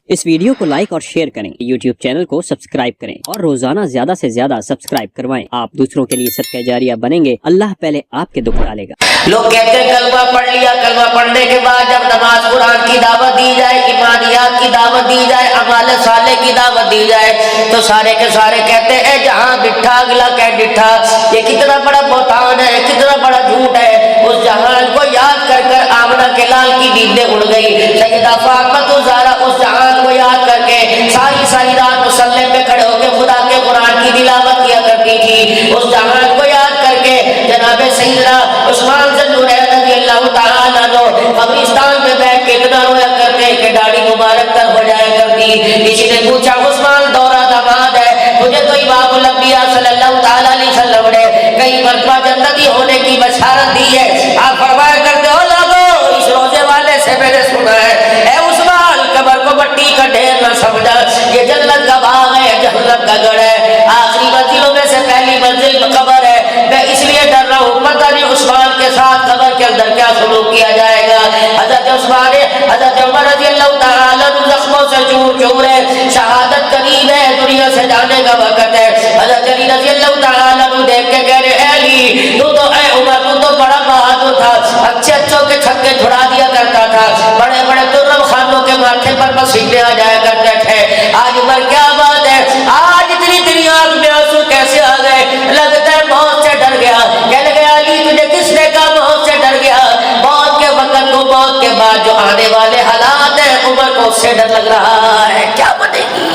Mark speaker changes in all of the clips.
Speaker 1: اس video کو like اور share کریں، یوٹیوب چینل کو سبسکرائب کریں اور روزانہ زیادہ سے زیادہ سبسکرائب کروائیں۔ آپ دوسروں کے لیے صدقہ جاریہ بنیں گے، اللہ پہلے آپ کے دکھ ڈالے گا۔
Speaker 2: لوگ کہتے ہیں کلمہ پڑھ لیا، کلمہ پڑھنے کے بعد جب نماز قرآن کی دعوت دی جائے، ایمانیات کی دعوت دی جائے، اعمال صالح کی دعوت دی جائے تو سارے کے سارے کہتے ہیں جہاں ڈٹھا اگلا کہ ڈٹھا، یہ کتنا بڑا بہتان ہے، کتنا بڑا جھوٹ ہے۔ اس جہان کو یاد کر کر آمنہ کے لال کی نیندیں اڑ گئی۔ سیدہ فاطمہ الزہرا اس جہان کو یاد کر کے ساری ساری رات مصلی پہ کھڑے ہو کے خدا کے قرآن کی تلاوت کیا کرتی تھی۔ اس جہان کو یاد کر کے جناب سیدنا عثمان رضی اللہ تعالیٰ عنہ قبرستان میں بیٹھ کے اتنا رویا کرتے کہ داڑھی مبارک تر ہو جایا کرتی۔ کسی نے پوچھا عثمان دورہ داماد ہے، مجھے تو امام الانبیاء صلی اللہ تعالیٰ علیہ وسلم نے کئی مرتبہ جنتی ہونے کی بشارت دی ہے۔ آپ فرمایا کرتے ہو لوگوں اس روزے والے سے میں نے سنا ہے، اے عثمان قبر کو مٹی کا ڈھیر نہ سمجھا، یہ جنت کا باغ ہے، جہنم کا گڑھ ہے، آخری منزلوں میں سے پہلی منزل قبر ہے۔ میں اس لیے ڈر رہا ہوں پتہ نہیں عثمان کے ساتھ قبر کے اندر کیا سلوک کیا جائے گا۔ حضرت عثمان حضرت عمر رضی اللہ تعالیٰ عنہ زخموں سے چور چور ہے، شہادت قریب ہے، دنیا سے جانے کا وقت ہے۔ حضرت علی رضی اللہ تعالیٰ عنہ دیکھ کے کہہ رہے اے علی تو اے عمر تو بڑا بہادر تھا، اچھے اچھوں کے چھکے چھڑا دیا کرتا تھا، بڑے بڑے ترم خانوں کے ماتھے پر پسینے آ جایا کرتے تھے۔ آج عمر کیا بات ہے، آج اتنی آنکھ میں آنسو کیسے آ گئے؟ لگتا ہے موت سے ڈر گیا۔ کہنے گیا علی تجھے کس نے کہا موت سے ڈر گیا؟ موت کے وقت کو، موت کے بعد جو آنے والے حالات ہیں عمر کو اس سے ڈر لگ رہا ہے، کیا بنے گی؟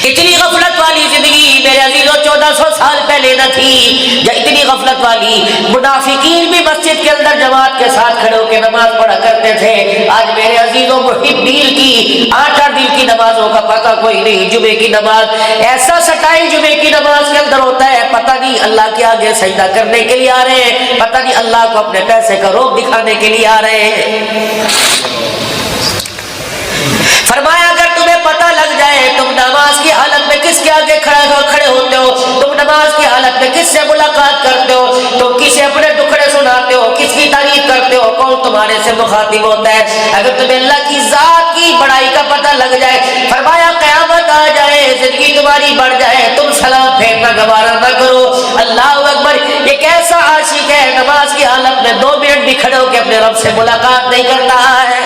Speaker 2: اتنی غفلت والی زندگی میرے عزیزوں 1400 سال پہلے نہ تھی، یا اتنی غفلت والی منافقین بھی مسجد کے اندر جماعت کے ساتھ کھڑے ہو کے نماز پڑھا کرتے تھے۔ آج میرے عزیزوں محبین کی 8 دن کی نمازوں کا پتہ کوئی نہیں۔ جمعے کی نماز ایسا سٹائی جمعے کی نماز کے اندر ہوتا ہے، پتہ نہیں اللہ کے آگے سجدہ کرنے کے لیے آ رہے ہیں، پتہ نہیں اللہ کو اپنے پیسے کا روب دکھانے کے لیے آ رہے ہیں۔ فرمایا اگر تمہیں پتہ لگ جائے تم نماز کی حالت میں کس کے آگے کھڑے ہوتے ہو، تم نماز کی حالت میں کس سے ملاقات کرتے ہو، تم کسے اپنے دکھڑے سناتے ہو، کس کی تعریف کرتے ہو، کون تمہارے سے مخاطب ہوتا ہے، اگر تمہیں اللہ کی ذات کی بڑائی کا پتہ لگ جائے، فرمایا قیامت آ جائے، زندگی تمہاری بڑھ جائے، تم سلام پھیرنا گوارا نہ کرو۔ اللہ اکبر، یہ کیسا عاشق ہے نماز کی حالت میں 2 منٹ بھی کھڑے ہو کے اپنے رب سے ملاقات نہیں کرتا ہے۔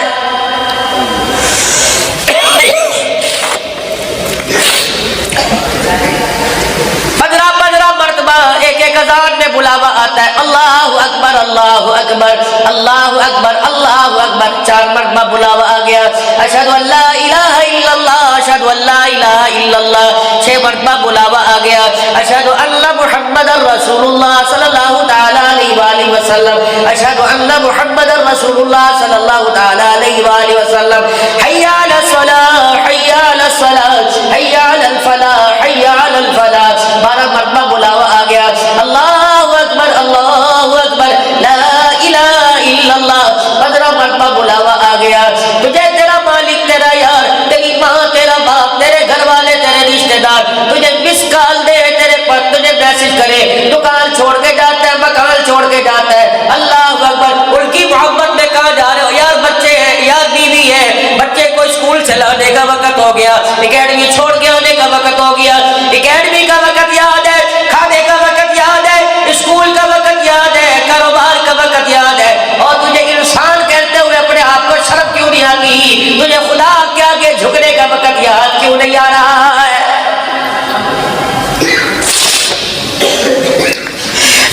Speaker 2: 15 مرتبہ ایک اذان میں بلاوا آتا ہے، اللہ اکبر اللہ اکبر اللہ اکبر اللہ اکبر، 4 مرتبہ بلاوا آ گیا، اشہد ان لا الہ الا اللہ اشہد ان لا الہ الا اللہ، 6 مرتبہ بلاوا آ گیا، اشہد ان محمد رسول اللہ صلی اللہ تعالی علیہ وآلہ وسلم اشہد ان محمد رسول اللہ صلی اللہ تعالی علیہ وآلہ وسلم، حی علی الصلاۃ حی علی الصلاۃ حی علی الفلاح حی علی الفلاح، 12 مرتبہ بلاوا آ گیا، اللہ اکبر لا الہ الا اللہ، 15 مرتبہ بلاوا آ گیا، تجھے تیرا مالک تیرا یار، تیری ماں تیرا باپ، تیرے گھر والے تیرے رشتہ دار تجھے مس کال دے، تیرے پر تجھے میسج کرے، دکان چھوڑ کے جاتا ہے، مکان چھوڑ کے جاتا ہے، اللہ اکبر، ان کی محبت میں کہاں جا رہے ہو؟ یار بچے ہیں، یار بیوی ہے، بچے کو اسکول چلانے کا وقت ہو گیا، اکیڈمی چھوڑ کے آنے کا وقت ہو گیا، اکیڈمی کا وقت یاد ہے، کھانے کا وقت یاد ہے، اسکول کا وقت یاد ہے، کاروبار کا وقت یاد ہے، اور تجھے انسان کہتے ہوئے اپنے آپ کو شرم کیوں نہیں آتی؟ تجھے خدا کے آگے جھکنے کا وقت یاد کیوں نہیں آ رہا ہے؟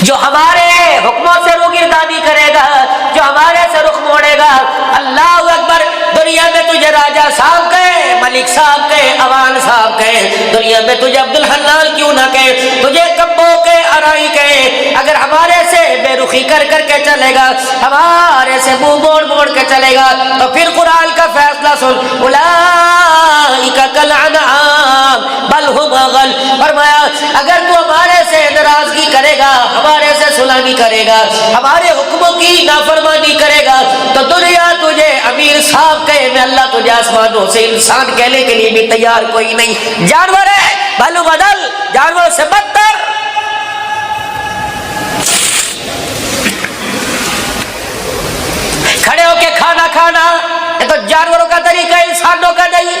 Speaker 2: جو ہمارے حکموں سے روگردانی کرے گا، جو ہمارے سے رخ موڑے گا، اللہ اکبر، دنیا میں تجھے راجہ صاحب کہے، ملک صاحب کہے، عوان صاحب کہے، دنیا میں تجھے عبدالحنان کیوں نہ کہے، تجھے کبو کہے، ارائی کہے، اگر ہمارے سے بے رخی کر کر کے چلے گا، ہمارے سے منہ موڑ موڑ کے چلے گا، تو پھر قرآن کا فیصلہ سن، اولئک کالانعام بل ھم اضل، فرمایا اگر تو ہمارے سے ناراضگی کرے گا، ہمارے سے سلامی کرے گا، ہمارے حکموں کی نافرمانی کرے گا، تو دنیا تجھے امیر صاحب کہے، میں اللہ تجھے آسمانوں سے انسان کہنے کے لیے بھی تیار کوئی نہیں، جانور ہے بھلو بدل، جانور سے بدتر۔ کھانا یہ تو جانوروں کا طریقہ ہے، انسانوں کا نہیں۔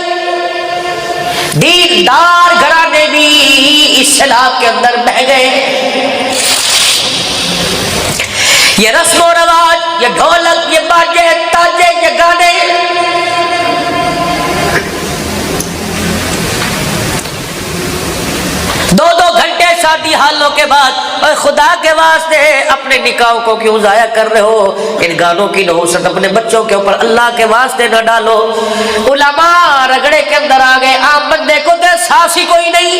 Speaker 2: دیندار گھرانے بھی اس سیلاب کے اندر بہ گئے۔ یہ رسم و رواج، یہ ڈھولک، یہ باجے، تاجے، یہ گانے، دو دو گھنٹے شادی حالوں کے بعد، اور خدا کے واسطے اپنے نکاحوں کو کیوں ضائع کر رہے ہو؟ ان گانوں کی نحوست اپنے بچوں کے اوپر اللہ کے واسطے نہ ڈالو۔ علماء رگڑے کے اندر آ گئے، عام بندے کو تو احساس ہی کوئی نہیں۔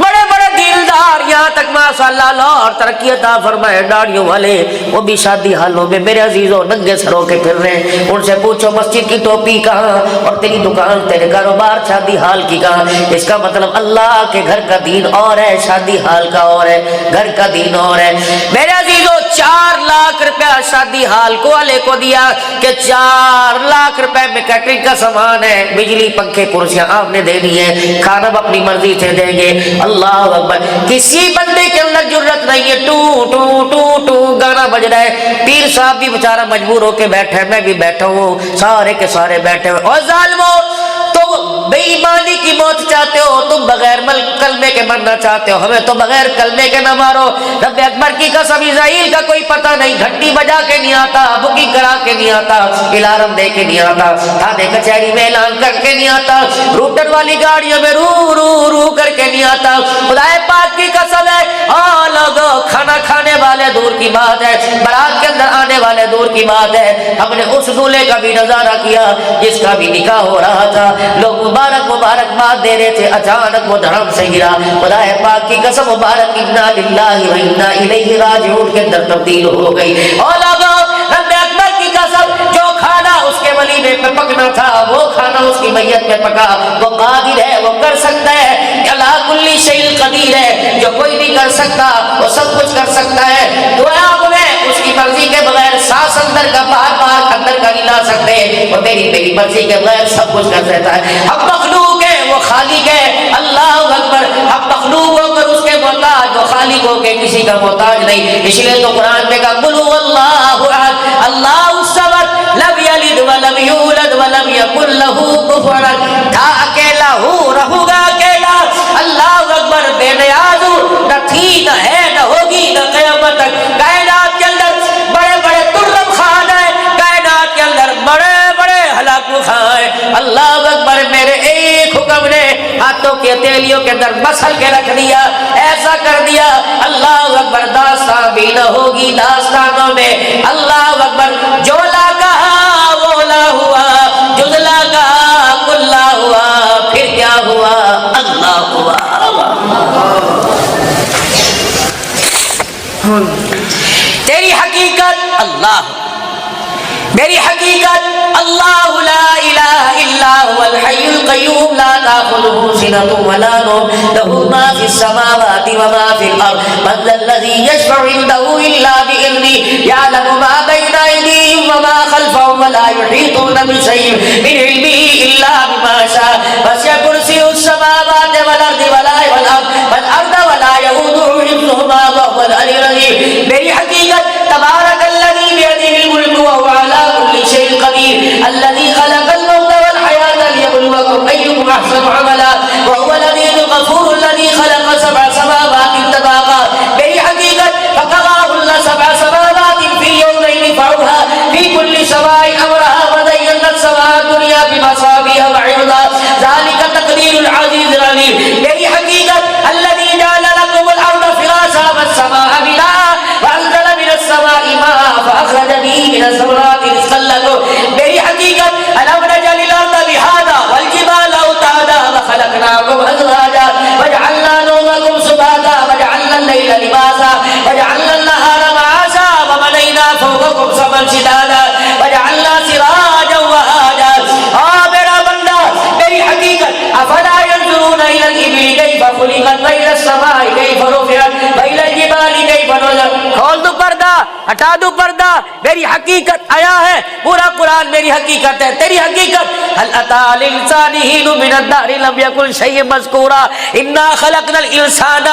Speaker 2: بڑے بڑے دیندار، یہاں تک ماشاءاللہ اللہ اور ترقی عطا فرمائے داڑھیوں والے، وہ بھی شادی حالوں میں میرے عزیزوں ننگے سروں کے پھر رہے ہیں۔ ان سے پوچھو مسجد کی ٹوپی کہاں اور تیری دکان، تیرے کاروبار شادی حال کی کہاں؟ اس کا مطلب اللہ کے گھر کا دین اور ہے، شادی حال کا اور ہے، گھر کا دین اور ہے۔ میرے عزیزوں 4 لاکھ روپیہ شادی حال کو والے کو دیا کہ 4 لاکھ روپے میں کیٹرنگ کا سامان ہے، بجلی پنکھے کرسیاں آپ نے دینی ہے، کھانا اپنی مرضی سے دیں گے۔ اللہ اکبر، کسی بندے کے اندر جرت نہیں ہے، ٹو ٹو ٹو ٹو گانا بج رہا ہے، پیر صاحب بھی بیچارہ مجبور ہو کے بیٹھے، میں بھی بیٹھا ہوں، سارے کے سارے بیٹھے ہوئے۔ اور ظالمو، تم بے ایمانی کی موت چاہتے ہو، تم بغیر کلمے کے مرنا چاہتے ہو، ہمیں تو بغیر کلمے کے نہ مارو۔ رب اکبر کی قسم، اسرائیل کا کوئی پتہ نہیں، گھنٹی بجا کے نہیں آتا، بکنگ کرا کے نہیں آتا، الارم دے کے نہیں آتا، تھانے کچہری میں اعلان کر کے نہیں آتا، روٹر والی گاڑیوں میں رو رو رو کر کے نہیں آتا۔ خدا پاک کی قسم ہے، لوگوں کھانا کھانے والے دور کی بات ہے، بارات کے اندر آنے والے دور کی بات ہے، ہم نے اس دولہے کا بھی نظارہ کیا جس کا بھی نکاح ہو رہا تھا، لوگ مبارک بات دے رہے تھے، اچانک وہ دھڑام سے گرا۔ خدا پاک کی قسم، مبارک انا للہ و انا الیہ راجعون کے اندر تبدیل ہو گئی۔ اور لوگوں رب اکبر کی قسم، جو کھانا اس کے ولیمے پہ پکنا تھا وہ کھانا اس کی میت پہ پکا۔ وہ قادر ہے، وہ کر سکتا ہے، اللہ کل شیء قدیر ہے، جو کوئی نہیں کر سکتا وہ سب کچھ کر سکتا ہے۔ دعا میں اس کی مرضی کے بغیر سانس اندر کا باہر اندر کا نہیں لا سکتے، وہ میری مرضی کے بغیر سب کچھ کر دیتا ہے۔ اب مخلوق ہے، وہ خالق ہے، اللہ اکبر۔ اب مخلوق ہو کر اس کے محتاج، وہ خالق ہو کے کسی کا محتاج نہیں۔ اس لیے تو قرآن میں کہا قل هو اللہ احد اللہ الصمد لم یلد ولم یولد ولم یکن له کفوا احد۔ تھا اکیلا ہوں، رہوں گا اکیلا، اللہ اکبر، بے نیاز ہوں، نہ تھی نہ ہے نہ ہوگی نہ قیامت تک۔ کائنات کے اندر بڑے بڑے ترم خان ہیں، کائنات کے اندر بڑے بڑے ہلاکو خان ہیں، اللہ اکبر۔ میرے ایک حکم نے ہاتھوں کے ہتھیلیوں کے اندر مسل کے رکھ دیا، ایسا کر دیا، اللہ اکبر، داستان بھی نہ ہوگی داستانوں میں، اللہ اکبر۔ جو لا کہا وہ لا ہوا، جزلا کہا کلا ہوا، پھر کیا ہوا؟ اللہ ہوا۔ تیری حقیقت اللہ، میری حقیقت اللہ لا الہ الا هو الحی القیوم لا تأخذه سنة ولا نوم له ما في السماوات وما في الأرض من ذا الذي يشفع عنده إلا بإذنه يعلم ما بين أيديهم وما خلفهم ولا يحيطون بشيء من علمه إلا بما شاء وسع كرسيه السماوات والأرض ولا يؤوده حفظهما وهو العلي العظيم۔ میری حقیقت تبارک الذی بیدہ الملک وهو على كل شيء قدیر الذي خلق الموت والحياة ليبلوكم أيكم أحسن عملا وهو العزيز الغفور الذي خلق 7 سماوات طباقا۔ میری حقیقت فقضاهن 7 سماوات في يومين فأوحى في كل سماء أمرها وزينا السماء الدنيا بمصابيح وحفظا ذلك تقدير العزيز العليم۔ میری حقیقت الذي جعل لكم الأرض فراشا والسماء بناء وأنزل من السماء ماء فأخرج به من الثمرات رزقا لكم۔ میری حقیقت ألم نجعل الأرض بهادا والجبال أوتادا وخلقناكم أزواجا وجعلنا نومكم سباتا وجعلنا الليل لباسا وجعلنا النهار معاشا وبنينا فوقكم سبعا شدادا وجعلنا سراجا وهاجا۔ میرا بندہ، میری حقیقت افلا ينظرون إلى الإبل كيف خلقت وإلى السماء كيف رفعت وإلى الجبال كيف نصبت۔ کھول دو پردہ، ہٹا دوں پردہ، میری حقیقت آیا ہے، پورا قرآن میری حقیقت ہے، تیری حقیقت هل اتى الانسان حين من الدهر لم يكن شيئا مذكورا انا خلقنا الانسان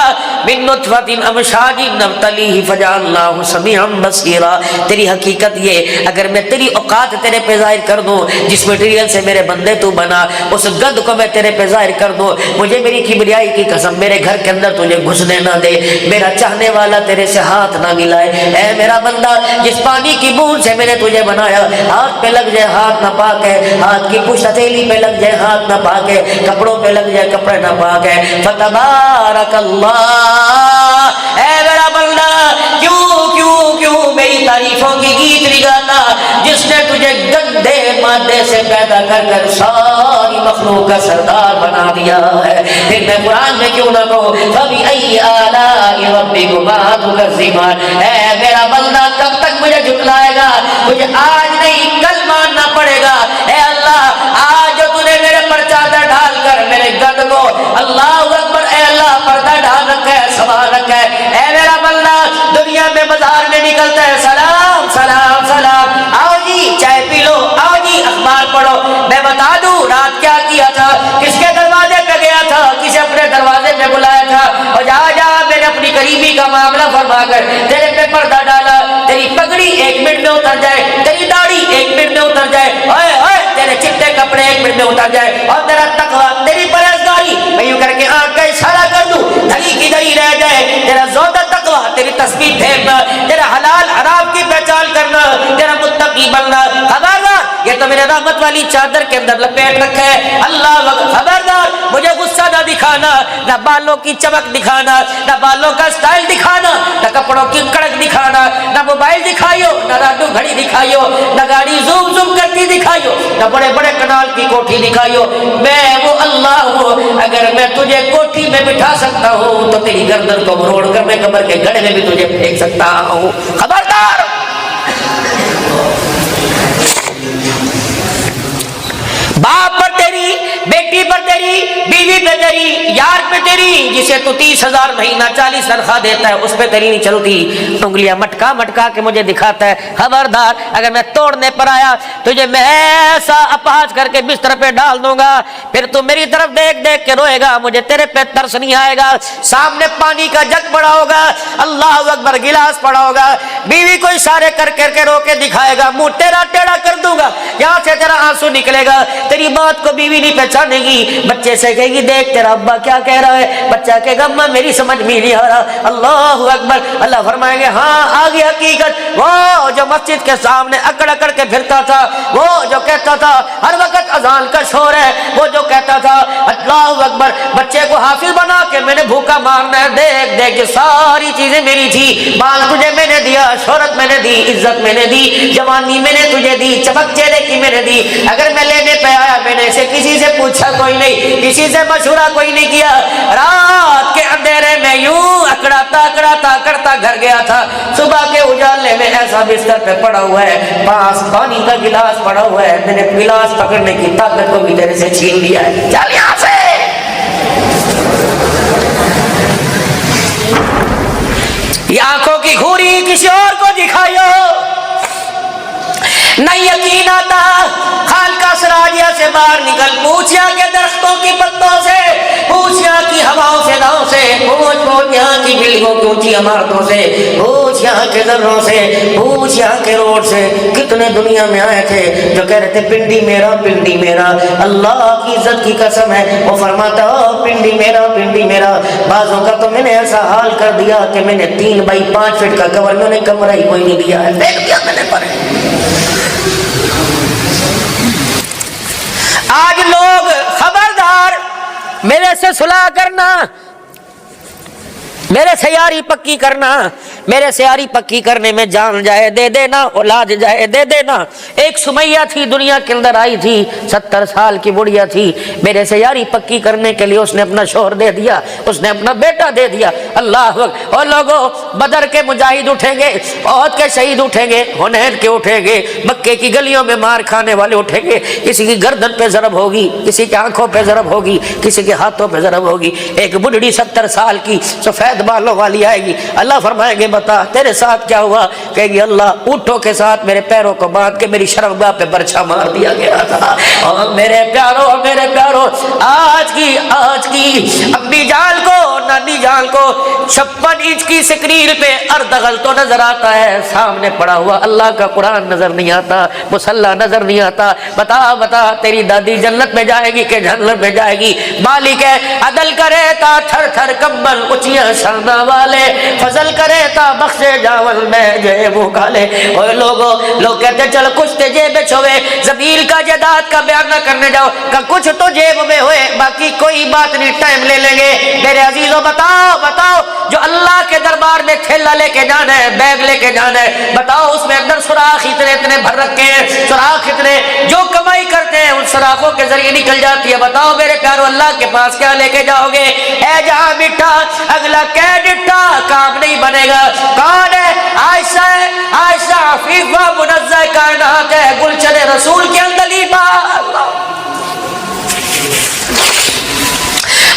Speaker 2: من نطفة امشاج نبتليه فجعلناه سميعا بصيرا۔ تیری حقیقت یہ، اگر میں تیری اوقات تیرے پہ ظاہر کر دوں، جس میٹیریل سے میرے بندے تو بنا، اس گند کو میں تیرے پہ ظاہر کر دوں، مجھے میری کبریائی کی قسم میرے گھر کے اندر تجھے گھسنے نہ دے، میرا چاہنے والا تیرے سے ہاتھ نہ ملائے۔ اے میرا بندہ، جس پانی کی بوند سے میں نے تجھے بنایا، ہاتھ پہ لگ جائے ہاتھ نہ پاک ہے، ہاتھ کی پشت ہتھیلی پہ لگ جائے ہاتھ نہ پاک ہے، کپڑوں پہ لگ جائے کپڑے نہ پاک ہے۔ فتبارک اللہ، اے میرا بندہ، کیوں میری تعریفوں کی گیت نہیں گاتا، جس نے تجھے گندے مادے سے پیدا کر کر ساری مخلوق کا سردار بنا دیا ہے۔ پھر میں قرآن میں کیوں نہ کہوں فَبِأَيِّ آلَاءِ رَبِّكُمَا تُكَذِّبَانِ، اے میرا بندہ کب تک مجھے جھٹلائے گا؟ مجھے آج نہیں کل ماننا پڑے گا۔ اے اللہ، آج جو تو نے میرے پر چادر ڈال کر میرے گد کو، اللہ اکبر، اے اللہ پردہ ڈال رکھا ہے، سنبھال رکھا ہے۔ اے میرا بندہ، دنیا میں بازار میں نکلتا ہے، سلام سلام سلام، آؤ جی چائے پی لو، آؤ جی اخبار پڑھو۔ میں بتا دوں رات کیا کیا تھا، کس کے دروازے پہ گیا تھا، کسے اپنے دروازے پہ بلایا تھا، اور جا میں نے اپنی غریبی کا معاملہ فرما کر تیرے پہ پردہ ڈالا، تیری پگڑی 1 منٹ میں اتر جائے، تیری داڑھی 1 منٹ میں اتر جائے، تیرے چٹے کپڑے 1 منٹ میں اتر جائے، اور تیرا تقویٰ، تیری پرہیزگاری میں یوں کر کے آنکھ کا اشارہ کر دوں، دھری کی دھری رہ جائے، تیرا زودہ تقویٰ، تیری تسبیح پھیرنا، تیرا حلال حرام کی پہچان کرنا، تیرا متقی بننا۔ خبردار، یہ تو میرے رحمت والی چادر کے اندر لپیٹ رکھا ہے۔ اللہ خبردار، مجھے غصہ نہ دکھانا، نہ بالوں کی چمک دکھانا، نہ بالوں کا سٹائل دکھانا، نہ کپڑوں کی کڑک دکھانا، نہ موبائل دکھائیو، نہ رادو گھڑی دکھائیو، نہ گاڑی زوم زوم کرتی دکھائیو، نہ بڑے بڑے کنال کی کوٹھی دکھائیو۔ میں وہ اللہ ہوں، اگر میں تجھے کوٹھی میں بٹھا سکتا ہوں تو تیری گردن کو مروڑ کر میں قبر کے گڑھے میں بھی تجھے پھینک سکتا ہوں۔ خبردار، باپ پر تیری، بیٹی پر تیری، بیوی پہ تیری، یار پہ تیری، جسے تو 30,000 مہینہ 40 تنخواہ دیتا ہے، اس پہ تیری نہیں چلتی، انگلیاں مٹکا مٹکا کے مجھے دکھاتا ہے۔ خبردار، اگر میں توڑنے پر آیا تجھے میں ایسا اپاہج کر کے بستر پہ ڈال دوں گا، پھر تو میری طرف دیکھ دیکھ کے روئے گا، مجھے تیرے پہ ترس نہیں آئے گا۔ سامنے پانی کا جگ پڑا ہوگا، اللہ اکبر، گلاس پڑا ہوگا، بیوی کو اشارے کر کر کے رو کے دکھائے گا، منہ تیرا ٹیڑھا کر دوں گا، یہاں سے تیرا آنسو نکلے گا، تیری بات کو بیوی نہیں پہچانے گی، بچے سے کہے گی دیکھ تیرا ابا کیا کہہ رہا ہے، بچہ کہے گا اماں میری سمجھ میں نہیں آ رہا۔ اللہ اکبر، اللہ فرمائیں گے ہاں آگے حقیقت، وہ جو مسجد کے سامنے اکڑ اکڑ کے پھرتا تھا، وہ جو کہتا تھا ہر وقت اذان کا شور ہے، وہ جو کہتا تھا اللہ اکبر بچے کو حافظ بنا کے میں نے بھوکا مارنا ہے، دیکھ دیکھ یہ ساری چیزیں میری تھی، مال تجھے میں نے دیا، شہرت میں نے دی، عزت میں نے دی، جوانی میں نے تجھے دی، چمک چہرے کی میں نے دی، اگر میں لینے پہ آیا میں نے اسے کسی سے پوچھا کوئی نہیں، کسی سے مشورہ کوئی نہیں کیا، رات کے اندھیرے میں یوں اکڑاتا کرتا گھر گیا تھا، صبح کے اجالے میں ایسا بستر پہ پڑا ہوا ہے، پاس پانی کا گلاس پڑا ہوا ہے، میں نے گلاس پکڑنے کی طاقت کو بھی تیرے سے چھین لیا ہے، چل یہاں سے۔ یہ آنکھوں کی گھوری کسی اور کو دکھائیو، نہیں یقین آتا خالقہ سراجیا سے باہر نکل، پوچھیا کے درختوں کی پتوں سے، پوچھیا کی ہواؤں سے داؤں سے، پوچھ یہاں کی بلڈنگوں کی اونچی عمارتوں سے، پوچھ یہاں کے ذروں سے، پوچھ یہاں کے روڈ سے، کتنے دنیا میں آئے تھے جو کہہ رہے تھے پنڈی میرا پنڈی میرا، اللہ کی عزت کی قسم ہے وہ فرماتا پنڈی میرا پنڈی میرا، بعضوں کا تو میں نے ایسا حال کر دیا کہ میں نے 3 بائی 5 فٹ کا کور میں انہیں کمرہ ہی کوئی نہیں دیا ہے، دیکھ دیا میں نے پر۔ آج لوگ خبردار میرے سے صلح کرنا، میرے سے یاری پکی کرنا، میرے سے یاری پکی کرنے میں جان جائے دے دینا، اولاد جائے دے دینا۔ ایک سمیہ تھی دنیا کے اندر آئی تھی، 70 سال کی بڑھیا تھی، میرے سے یاری پکی کرنے کے لیے اس نے اپنا شوہر دے دیا، اس نے اپنا بیٹا دے دیا۔ اللہ اکبر۔ اور لوگوں بدر کے مجاہد اٹھیں گے، احد کے شہید اٹھیں گے، حنین کے اٹھیں گے، مکے کی گلیوں میں مار کھانے والے اٹھیں گے، کسی کی گردن پہ ضرب ہوگی، کسی کی آنکھوں پہ ضرب ہوگی، کسی کے ہاتھوں پہ ضرب ہوگی۔ ایک بڑھڑی 70 سال کی سفید بالوں والی آئے گی, اللہ فرمائیں گے بتا تیرے ساتھ کیا ہوا؟ کہے گی اللہ اونٹوں کے ساتھ میرے پیروں کو باندھ کے میری شرمگاہ پہ برچھا مار دیا گیا تھا. اور میرے پیاروں آج کی اپنی جان کو نانی جان کو 56 انچ کی سکرین پہ اردغل تو نظر آتا ہے, سامنے پڑا ہوا اللہ کا قرآن نظر نہیں آتا, مصلی نظر نہیں آتا. بتا تیری دادی جنت میں جائے گی کہ جہنم میں جائے گی؟ مالک ہے عدل کرے تا تھر تھر کمبل اچیاں شانا والے, فضل کرے تا بخشے جاول میں جیب کالے. اور لوگ کہتے چل کچھ تے جیب چھوے, زبیل کا جداد کا بیان نہ کرنے جاؤ کہ کچھ تو جیب میں ہوئے باقی کوئی بات نہیں, ٹائم لے لیں گے. میرے عزیزوں بتاؤ جو اللہ کے دربار میں تھیلا لے کے جانا ہے, بیگ لے کے جانا ہے, بتاؤ اس میں اندر سوراخ اتنے بھر رکھے ہیں, سوراخ اتنے جو کمائی کرتے ہیں ان سوراخوں کے ذریعے نکل جاتی ہے. بتاؤ میرے پیارو اللہ کے پاس کیا لے کے جاؤ گے؟ اے جہاں مٹھا اگلا کہ ڈٹھا کام نہیں بنے گا. کون ہے؟ عائشہ عفیفہ منزہ کائنات ہے, گلشن رسول کے اندر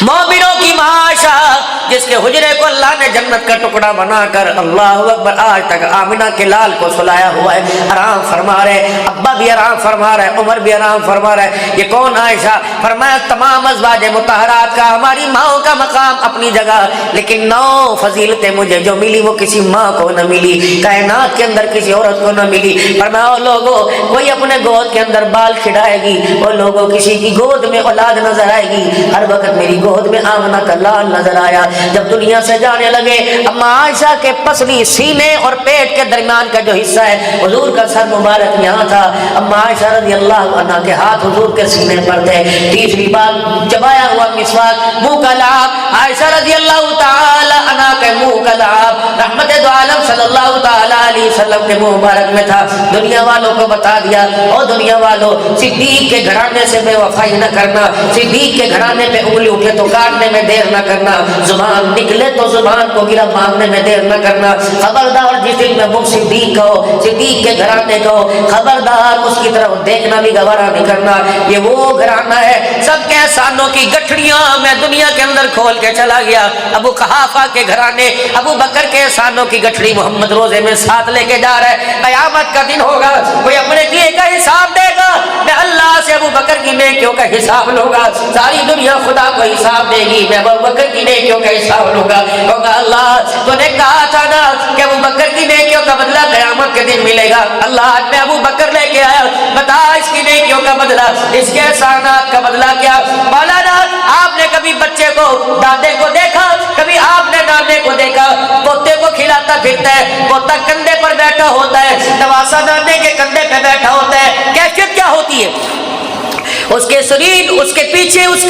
Speaker 2: مومنوں کی معاشا جس کے حجرے کو اللہ نے جنت کا ٹکڑا بنا کر اللہ اکبر آج تک آمنہ کے لال کو سلایا ہوا ہے, آرام فرما رہے, ابا بھی آرام فرما رہے, عمر بھی آرام فرما رہے. یہ کون عائشہ؟ فرمایا تمام ازواج مطہرات کا ہماری ماؤں کا مقام اپنی جگہ, لیکن 9 فضیلتیں مجھے جو ملی وہ کسی ماں کو نہ ملی, کائنات کے اندر کسی عورت کو نہ ملی. فرمایا او لوگوں کوئی اپنے گود کے اندر بال کھڑائے گی, او لوگوں کسی کی گود میں اولاد نظر آئے گی. ہر وقت میری گود میں آمنہ کا لال نظر آیا. جب دنیا سے جانے لگے اما عائشہ کے پسلی سینے اور پیٹ کے درمیان کا جو حصہ ہے حضور کا سر مبارک یہاں تھا. اما عائشہ رضی اللہ عنہ کے ہاتھ حضور کے سینے پر تھے. تیسری بار چبایا ہوا مسواک, منہ کا لعاب عائشہ رضی اللہ تعالی عنہ کے منہ کا لعاب رحمت دو عالم صلی اللہ تعالی علیہ وسلم کے منہ مبارک میں تھا. دنیا والوں کو بتا دیا, او دنیا والوں صدیق کے گھرانے سے بے وفائی نہ کرنا, صدیق کے گھرانے پہ انگلی اٹھے تو کاٹنے میں دیر نہ کرنا, زبان نکلے تو زبان کو گرا مارنے میں دیر نہ کرنا. خبردار جس دل میں مجھ صدیق کو صدیق کے گھرانے کو خبردار اس کی طرف دیکھنا بھی گوارا نہیں کرنا. یہ وہ گھرانہ ہے سب کے احسانوں کی گٹھڑیاں میں دنیا کے اندر کھول کے چلا گیا. ابو قحافہ کے گھرانے ابو بکر کے احسانوں کی گٹھڑی محمد روزے میں ساتھ لے کے جا رہا ہے. قیامت کا دن ہوگا, کوئی اپنے دیے کا حساب دے گا, میں اللہ سے ابو بکر کی نیکیوں کا حساب لوں گا. ساری دنیا خدا کو حساب دے گی, میں ابو بکر کی نیکیوں کا حساب لوں گا. کہوں گا اللہ تو نے کہا تھا نا کہ ابو بکر کی نیکیوں کا بدلہ قیامت کے دن ملے گا. اللہ آج میں ابو بکر لے کے آیا, بتا اس کی نیکیوں کا بدلہ, اس کے احسانات کا بدلہ کیا؟ مولانا آپ نے کبھی بچے کو دادے کو دیکھا, کبھی آپ نے نانے کو دیکھا پوتے کو کھلاتا پھرتا ہے, پوتا کندھے پر بیٹھا ہوتا ہے, نواسا نانے کے کندھے پہ بیٹھا ہوتا ہے, کیفیت کیا ہوتی ہے؟ اس کے شریر اس کے پیچھے اس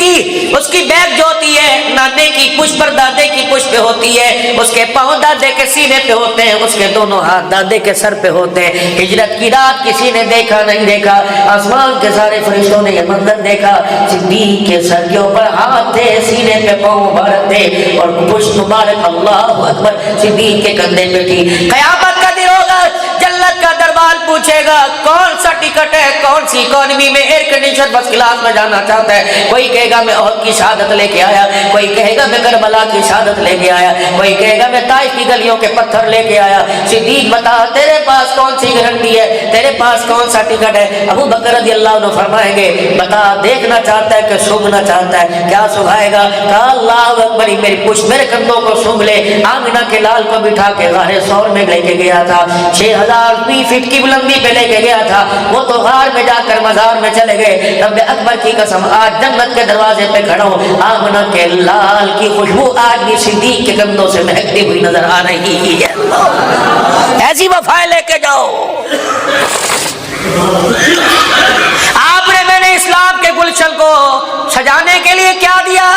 Speaker 2: کی بیک جو ہوتی ہے نانے کی پشت پر دادے کی پشت پہ ہوتی ہے, اس کے پاؤں دادے کے سینے پہ ہوتے ہیں, اس کے دونوں ہاتھ دادے کے سر پہ ہوتے ہیں. ہجرت کی رات کسی نے دیکھا نہیں دیکھا, آسمان کے سارے فرشتوں نے یہ منظر دیکھا. صدیق کے سر کے اوپر ہاتھ تھے, سینے پہ پاؤں مبارک تھے اور پشت مبارک اللہ اکبر صدیق کے کندھے پہ تھی. قیامت کا دن ہوگا, جنت کا دربار پوچھے گا کون سا ٹکٹ ہے, کون سی اکانومی میں ایئر کنڈیشن فرسٹ کلاس میں جانا چاہتا ہے. کوئی کہے گا میں احد کی شہادت لے کے آیا, کوئی کہے گا میں کربلا کی شہادت لے کے آیا, کوئی کہے گا میں طائف کی گلیوں کے پتھر لے کے آیا. صدیق بتا تیرے پاس کون سی گارنٹی ہے, تیرے پاس کون سا ٹکٹ ہے؟ ابو بکر رضی اللہ عنہ فرمائیں گے بتا دیکھنا چاہتا ہے کہ سونگنا چاہتا ہے؟ کیا سنگھائے گا؟ کہا اللہ اکبر, میری پشت میرے کندھوں کو سونگ لے. آمنہ کے لال کو بٹھا کے غار ثور میں لے کے گیا تھا, 6000 فٹ کی بلندی پہ لے کے گیا تھا. وہ تو غار میں جا کر مزار میں چلے گئے. رب اکبر کی قسم آج جنت کے دروازے پہ کھڑا ہوں, آمنہ کے لال کی خوشبو آج بھی صدیق کے کندھوں سے مہکتی ہوئی نظر آ رہی ہے. ایسی وفائیں لے کے جاؤ. آپ نے میں نے اسلام کے گلشن کو سجانے کے لیے کیا دیا؟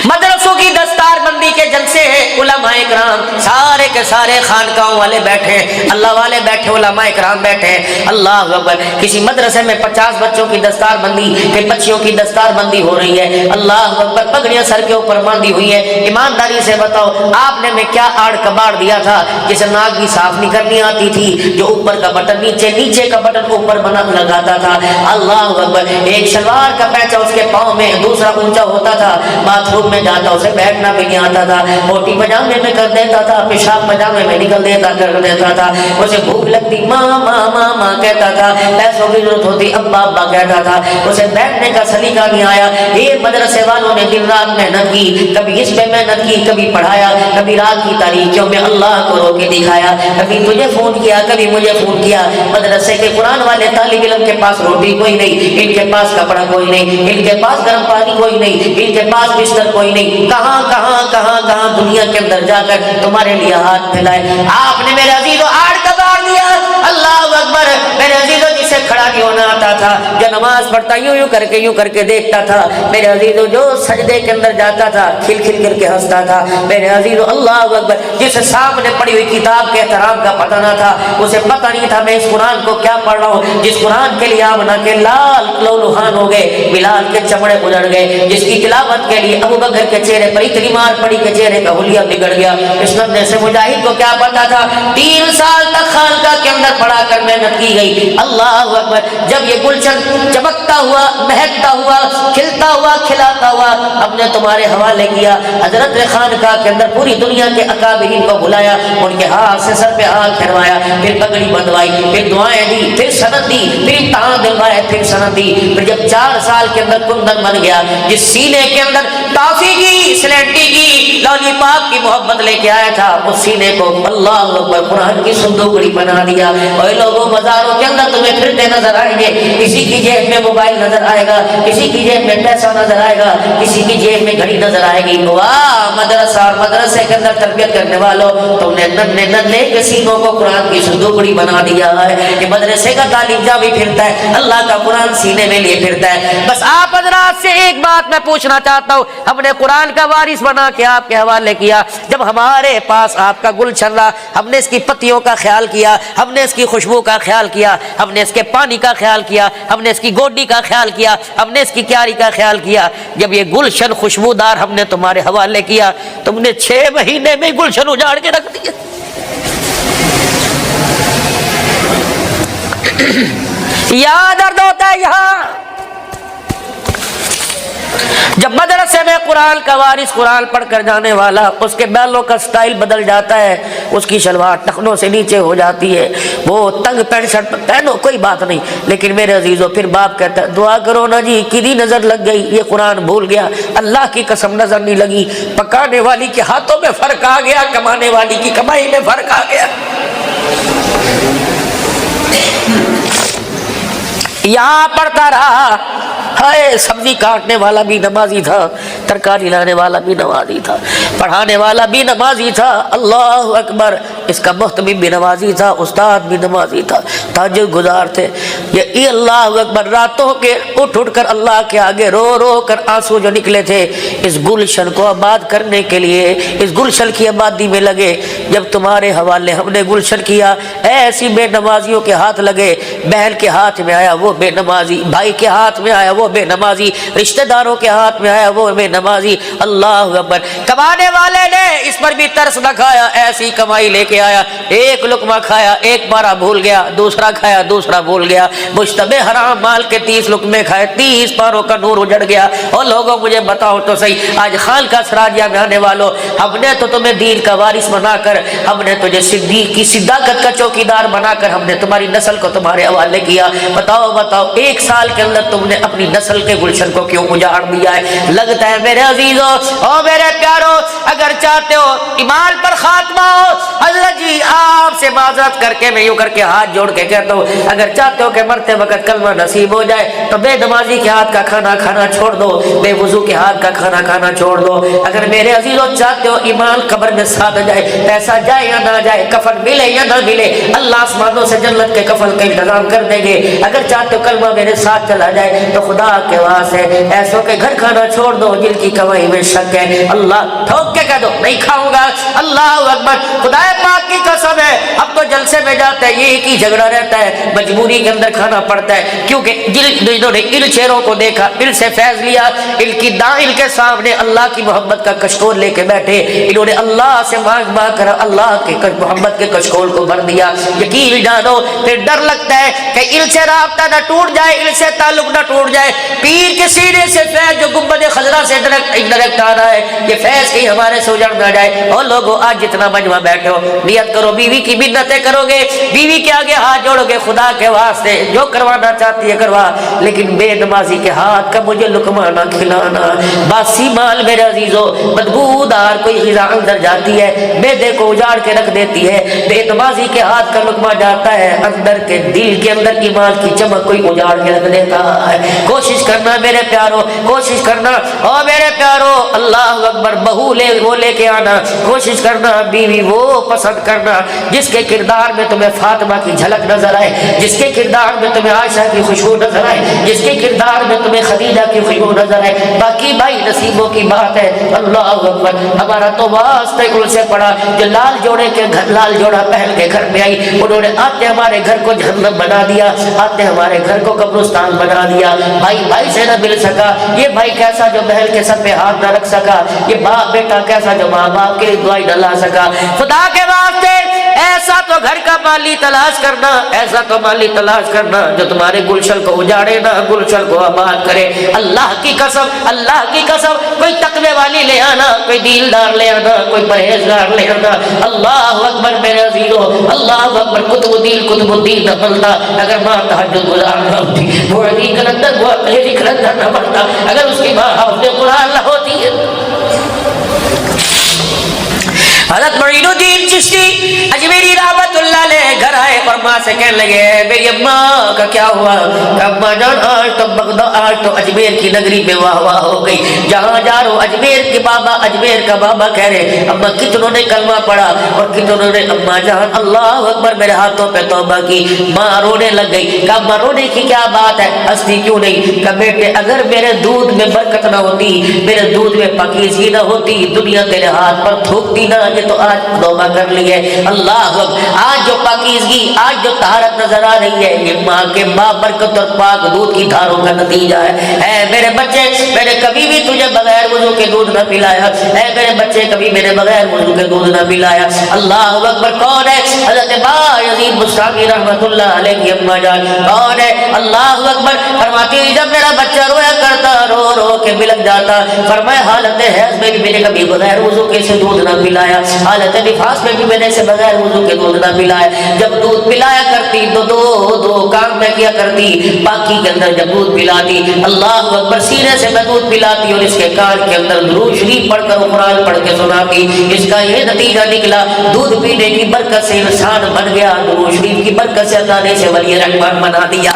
Speaker 2: مدرسوں کی دستار بندی کے جلسے, علماء کرام سارے کے سارے خانقاہوں والے بیٹھے ہیں، اللہ والے بیٹھے، علماء کرام بیٹھے ہیں، اللہ اکبر۔ کسی مدرسے میں 50 بچوں کی دستار بندی، پھر بچیوں کی دستار بندی ہو رہی ہے، اللہ اکبر، پگڑیاں سر کے اوپر باندھی ہوئی ہے۔ ایمانداری سے بتاؤ آپ نے میں کیا آڑ کباڑ دیا تھا، جسے ناک بھی صاف نہیں کرنی آتی تھی، جو اوپر کا بٹن نیچے، نیچے کا بٹن اوپر بنا لگاتا تھا، اللہ اکبر۔ ایک شلوار کا پیچا اس کے پاؤں میں، دوسرا اونچا ہوتا تھا، باتھ روم میں جاتا اسے بیٹھنا بھی نہیں آتا تھا، موٹی پجامے میں کر دیتا تھا، پیشاب پجامے میں نکل دیتا کر دیتا تھا، اسے بھوک لگتی ماں ماں ماں ماں کہتا تھا، پیسوں کی ضرورت ہوتی ابا ابا کہتا تھا، اسے بیٹھنے کا سلیقہ نہیں آیا۔ یہ مدرسے والوں نے دن رات محنت کی، کبھی اس پہ محنت کی، کبھی پڑھایا، کبھی رات کی تاریکیوں میں اللہ کو رو کے دکھایا، کبھی تجھے فون کیا، کبھی مجھے فون کیا۔ مدرسے کے قرآن والے طالب علم کے پاس روٹی کوئی نہیں، ان کے پاس کپڑا کوئی نہیں، ان کے پاس گرم پانی کوئی نہیں، ان کے پاس بستر کوئی نہیں، کہاں کہاں کہاں کہاں دنیا کے اندر جا کر تمہارے لیے ہاتھ پھیلائے۔ آپ نے میرے عزیزو آڑ کباڑ دیا، اللہ اکبر۔ میرے عزیزو جسے کھڑا نہیں ہونا آتا تھا، جو نماز پڑھتا یوں کر کے دیکھتا تھا، میرے عزیزو جو سجدے کے اندر جاتا تھا کھل کھل کر کے ہنستا تھا، میرے عزیزو اللہ اکبر۔ جسے سامنے پڑھی ہوئی کتاب کے احترام کا پتہ نہ تھا، اسے پتہ نہیں تھا میں اس قرآن کو کیا پڑھ رہا ہوں، جس قرآن کے لیے آمنہ کے لال لہولہان ہو گئے، بلال کے چمڑے اجڑ گئے، جس کی تلاوت کے لیے ابو بکر کے چہرے پر اتنی مار پڑی کہ چہرے کا حلیہ بگڑ گیا، اس نبنے سے مجاہد کو کیا پتا تھا، 3 سال تک خانقاہ کے اندر پڑھا کر محنت کی گئی، اللہ اکبر۔ جب یہ گلشن چمکتا ہوا، مہکتا ہوا، کھلتا ہوا، کھلاتا ہوا اب نے تمہارے حوالے کیا، حضرت خانقاہ کے اندر پوری دنیا کے اکابرین کو بلایا، ان کے ہاتھ سے سر پہ ہاتھ پھروایا، پھر پگڑی بندھوائی، پھر دعائیں دی، پھر سند دی، پھر امتحان دلوائے، پھر سند دی، پھر جب 4 سال کے اندر کندن بن گیا، جس سینے کے اندر ٹافی کی، سلینٹی کی، لالی پاپ کی محبت لے کے آیا تھا، اس سینے کو اللہ اکبر قرآن کی صندوقڑی بنا دیا۔ اور لوگوں بازاروں کے اندر تمہیں پھرتے نظر آئیں گے، کسی کی جیب میں موبائل نظر آئے گا، کسی کی جیب میں پیسہ نظر آئے گا، کسی کی جیب میں گھڑی نظر آئے گی۔ واہ مدرسہ اور مدرسے کے اندر تربیت کرنے والوں، تم نے ننھے ننھے کے سینوں کو قرآن کی صندوقڑی بنا دیا ہے۔ یہ مدرسے کا طالب جا بھی پھرتا ہے، اللہ کا قرآن سینے میں لیے پھرتا ہے۔ بس آپ حضرات سے ایک بات میں پوچھنا چاہتا ہوں، ہم نے قرآن کا وارث بنا کے آپ کے حوالے کیا، جب ہمارے پاس آپ کا گل چل رہا، ہم نے اس کی پتیوں کا خیال کیا، ہم نے اس کی خوشبو کا خیال کیا، ہم نے اس کے پانی کا خیال کیا، ہم نے اس کی گوڈی کا خیال کیا، ہم نے اس کی کیاری کا خیال کیا۔ جب یہ گلشن خوشبودار ہم نے تمہارے حوالے کیا، تم نے 6 مہینے میں گلشن اجاڑ کے رکھ دیا۔ یہاں درد ہوتا ہے، یہاں جب مدرسے میں قرآن کا وارث قرآن پڑھ کر جانے والا، اس کے بالوں کا سٹائل بدل جاتا ہے، اس کی شلوار ٹخنوں سے نیچے ہو جاتی ہے، وہ تنگ پینٹ شرٹ پہنو کوئی بات نہیں، لیکن میرے عزیزو پھر باپ کہتا ہے دعا کرو نا جی، کدی نظر لگ گئی، یہ قرآن بھول گیا، اللہ کی قسم نظر نہیں لگی، پکانے والی کے ہاتھوں میں فرق آ گیا، کمانے والی کی کمائی میں فرق آ گیا۔ یہاں پڑھتا رہا، ہائے سبزی کاٹنے والا بھی نمازی تھا، ترکاری لانے والا بھی نمازی تھا، پڑھانے والا بھی نمازی تھا، اللہ اکبر، اس کا محتمم بھی نمازی تھا، استاد بھی نمازی تھا، تہجد گزار تھے۔ یہ اللہ اکبر، راتوں کے اٹھ کر اللہ کے آگے رو رو کر آنسو جو نکلے تھے، اس گلشن کو آباد کرنے کے لیے، اس گلشن کی آبادی میں لگے۔ جب تمہارے حوالے ہم نے گلشن کیا، ایسی بے نمازیوں کے ہاتھ لگے، بہن کے ہاتھ میں آیا وہ بے نمازی، بھائی کے ہاتھ میں آیا وہ بے نمازی، رشتہ داروں کے ہاتھ میں آیا وہ بے نمازی، اللہ اکبر۔ کمانے والے نے اس پر بھی ترس نہ کھایا، ایسی کمائی لے کے آیا، ایک لقمہ کھایا، ایک پارا بھول گیا، دوسرا کھایا، دوسرا بھول گیا، مشتبہ حرام مال کے 30 لقمے کھائے، 30 پاروں کا نور اجڑ گیا۔ اور لوگوں مجھے بتاؤ تو صحیح، آج خان کا سراجیہ میں آنے والوں، ہم نے تو تمہیں دین کا وارث بنا کر، ہم نے تجھے صدیق کی صداقت کا چوکیدار بنا کر، ہم نے تمہاری نسل کو تمہارے حوالے کیا۔ بتاؤ 1 سال کے اندر تم نے اپنی نسل کے گلشن کو کیوں اجاڑ دیا ہے؟ لگتا ہے میرے عزیزوں اور میرے پیاروں، اگر چاہتے ہو ایمان پر خاتمہ ہو، حضرت جی آپ سے معذرت کر کے میں یوں کر کے ہاتھ جوڑ کے کہتا ہوں، اگر چاہتے ہو کہ مرتے وقت کلمہ نصیب ہو جائے تو بے نمازی کے ہاتھ کا کھانا کھانا چھوڑ دو، بے وضو کے ہاتھ کا کھانا کھانا چھوڑ دو۔ اگر میرے عزیزوں چاہتے ہو ایمان قبر میں ساتھ جائے، پیسہ جائے یا نہ جائے، کفن ملے یا نہ ملے، اللہ آسمانوں سے جنت کے کفن کا انتظام کر دیں گے۔ اگر چاہتے ہو کلمہ میرے ساتھ چلا جائے تو خدا کے واسطے ایسوں کے گھر کھانا چھوڑ دو جن کی کمائی میں شک ہے، اللہ ٹھوک کے کہہ دو نہیں کھاؤں گا۔ اللہ اکبر، خدا پاک کی قسم ہے، اب تو جلسے میں جاتا ہے یہ ایک ہی جھگڑا رہتا ہے، مجبوری کے اندر کھانا پڑتا ہے، کیونکہ جنہوں نے ان چہروں کو دیکھا، ان سے فیض لیا، ان کی دائل کے سامنے اللہ کی محبت کا کشکول لے کے بیٹھے، انہوں نے اللہ سے مانگ مانگ کر اللہ کے محبت کے کشکول کو بھر دیا۔ یقین جانو پھر ڈر لگتا ہے کہ ان سے رابطہ نہ ٹوٹ جائے، ان سے تعلق نہ ٹوٹ جائے، پیر کے سینے سے فیض جو گنبد خضرا سے ڈائریکٹ آ رہا ہے، یہ فیض کہیں ہمارے سے اجڑ نہ جائے۔ اور لوگوں آج جتنا مجمع بیٹھے ہو نیت کرو، بیوی کی منتیں کرو گے، بیوی کے آگے ہاتھ جوڑو گے، خدا کے واسطے جو کروانا چاہتی ہے کروا، لیکن بے نمازی کے ہاتھ کا مجھے لقمہ نہ کھلانا۔ باسی مال میرے عزیزو، بدبودار کوئی غذا اندر جاتی ہے، معدے کو اجاڑ کے رکھ دیتی ہے، بے نمازی کے ہاتھ کا لقمہ جاتا ہے اندر کے دل کے اندر ایمان کی چمک کوئی اجاڑ کے رکھ دیتا ہے۔ کوشش کرنا میرے پیارو، کوشش کرنا او میرے پیارو، اللہ اکبر، بہو وہ لے کے آنا، کوشش کرنا بیوی وہ پسند کرنا جس کے کردار میں تمہیں فاطمہ کی جھلک نظر آئے، جس کے کردار میں تمہیں عائشہ کی خوشبو نظر آئے، جس کے کردار میں تمہیں خدیجہ کی خوشبو نظر آئے۔ باقی بھائی نصیبوں کی بات ہے، اللہ اکبر۔ ہمارا تو واسطے ان سے پڑا جو لال جوڑے کے گھر، لال جوڑا پہن کے گھر میں آئی، انہوں نے آتے ہمارے گھر کو جہنم بنا دیا، آتے ہمارے گھر کو قبرستان بنا دیا۔ بھائی بھائی سے نہ مل سکا، یہ بھائی کیسا جو بہن کے سر پہ ہاتھ نہ رکھ سکا، یہ باپ بیٹا کیسا جو ماں باپ کے لیے دعائی نہ لا سکا۔ خدا کے واسطے ایسا تو گھر کا مالی تلاش کرنا، ایسا تو مالی تلاش کرنا جو تمہارے گلشن کو اجاڑے نہ، گلشن کو آباد کرے۔ اللہ کی قسم، اللہ کی قسم، کوئی تقوی والی لے آنا، کوئی دیندار لے آنا، کوئی پرہیزگار لے آنا۔ اللہ اکبر میرے عزیزو، اللہ اکبر۔ قطب الدین نہ بنتا اگر ماں تہجد گزار نہ ہوتی، وہ علی کلندر، وہ علی کلندر نہ بنتا اگر اس کی ماں حافظ قرآن نہ ہوتی ہے۔ حضرت معین الدین چشتی اجمیری رحمت اللہ علیہ گھر آئے اور ماں سے کہنے لگے میری اماں کا کیا ہوا؟ اماں جان آج تو بغداد، آج تو اجمیر کی نگری میں واہ واہ ہو گئی، جہاں جا رہا ہوں اجمیر کے بابا، اجمیر کا بابا کہہ رہے اماں کتنوں نے کلمہ پڑھا اور کتنوں نے اماں جان اللہ اکبر میرے ہاتھوں پہ توبہ کی۔ ماں رونے لگ گئی، کہا اماں رونے کی کیا بات ہے، ہنستی کیوں نہیں؟ کہا بیٹے اگر میرے دودھ میں برکت نہ ہوتی، میرے دودھ میں پاکیزگی نہ ہوتی، دنیا تیرے ہاتھ پر تھوکتی نہ، یہ تو آج توبہ کر لی ہے۔ اللہ آج جو پاکیزگی، آج جو طہارت نظر آ رہی ہے، یہ ماں کے بابرکت اور پاک دودھ کی دھاروں کا نتیجہ ہے۔ اے میرے بچے، میں نے کبھی بھی تجھے بغیر وضو کے دودھ نہ پلایا، اے میرے بچے کبھی میرے بغیر وضو کے دودھ نہ پلایا۔ اللہ اکبر۔ کون ہے؟ حضرت باعزید بستامی رحمت اللہ علیہ کی اماں جان کون ہے؟ اللہ اکبر۔ فرماتی جب میرا بچہ رویا کرتا، رو رو کے بلک جاتا، فرمایا حالت حیض میں بھی میں نے کبھی بغیر وضو کے سے دودھ نہ پلایا، حالت نفاس میں بھی میں نے اسے بغیر وضو کے دودھ نہ پلایا۔ جب دودھ پلایا کرتی تو دو کام میں کیا کرتی، پاکی کے اندر جب دودھ پلاتی، اللہ اکبر، سینے سے میں دودھ پلاتی اور اس کے کان کے اندر درود شریف پڑھ کر قرآن پڑھ کے سناتی۔ اس کا یہ نتیجہ نکلا، دودھ پینے کی برکت سے انسان بن گیا، درود شریف کی برکت سے اللہ نے اسے ولی رحمان بنا دیا۔